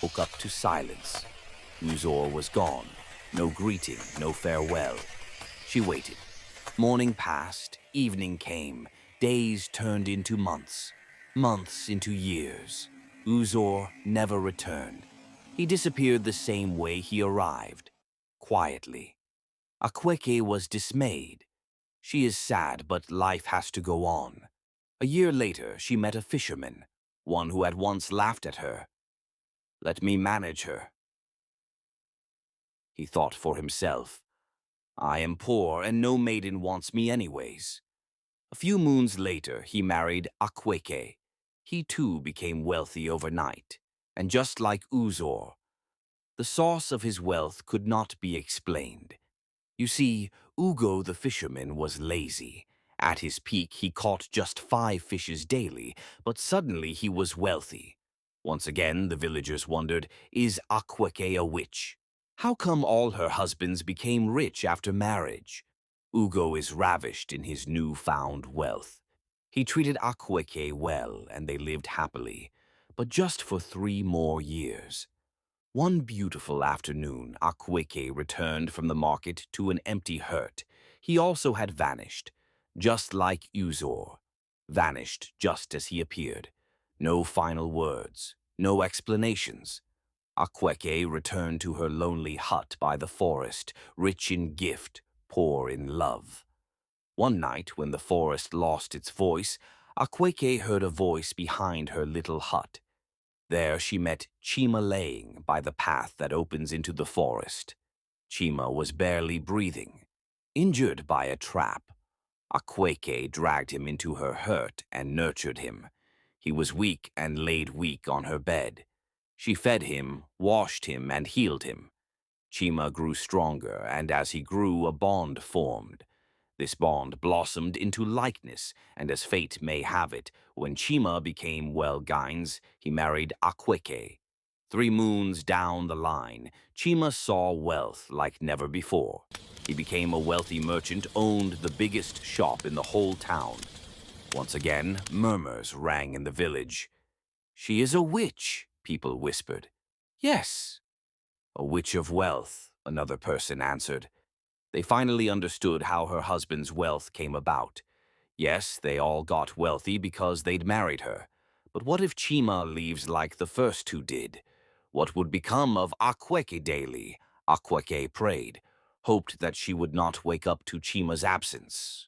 woke up to silence. Uzor was gone. No greeting, no farewell. She waited. Morning passed, evening came, days turned into months, months into years. Uzor never returned. He disappeared the same way he arrived, quietly. Akweke was dismayed. She is sad, but life has to go on. A year later, she met a fisherman, one who had once laughed at her. Let me manage her, he thought for himself. I am poor, and no maiden wants me anyways. A few moons later, he married Akweke. He too became wealthy overnight, and just like Uzor, the source of his wealth could not be explained. You see, Ugo the fisherman was lazy. At his peak, he caught just 5 fishes daily, but suddenly he was wealthy. Once again, the villagers wondered, is Akweke a witch? How come all her husbands became rich after marriage? Ugo is ravished in his newfound wealth. He treated Akweke well, and they lived happily, but just for 3 more years. One beautiful afternoon, Akweke returned from the market to an empty hut. He also had vanished, just like Uzor. Vanished just as he appeared. No final words, no explanations. Akweke returned to her lonely hut by the forest, rich in gift, poor in love. One night, when the forest lost its voice, Akweke heard a voice behind her little hut. There she met Chima laying by the path that opens into the forest. Chima was barely breathing, injured by a trap. Akweke dragged him into her hut and nurtured him. He was weak and laid weak on her bed. She fed him, washed him, and healed him. Chima grew stronger, and as he grew, a bond formed. This bond blossomed into likeness, and as fate may have it, when Chima became well Gynes, he married Akweke. 3 moons down the line, Chima saw wealth like never before. He became a wealthy merchant, owned the biggest shop in the whole town. Once again, murmurs rang in the village. She is a witch, people whispered. Yes, a witch of wealth, another person answered. They finally understood how her husband's wealth came about. Yes, they all got wealthy because they'd married her. But what if Chima leaves like the first two did? What would become of Akweke daily? Akweke prayed, hoped that she would not wake up to Chima's absence.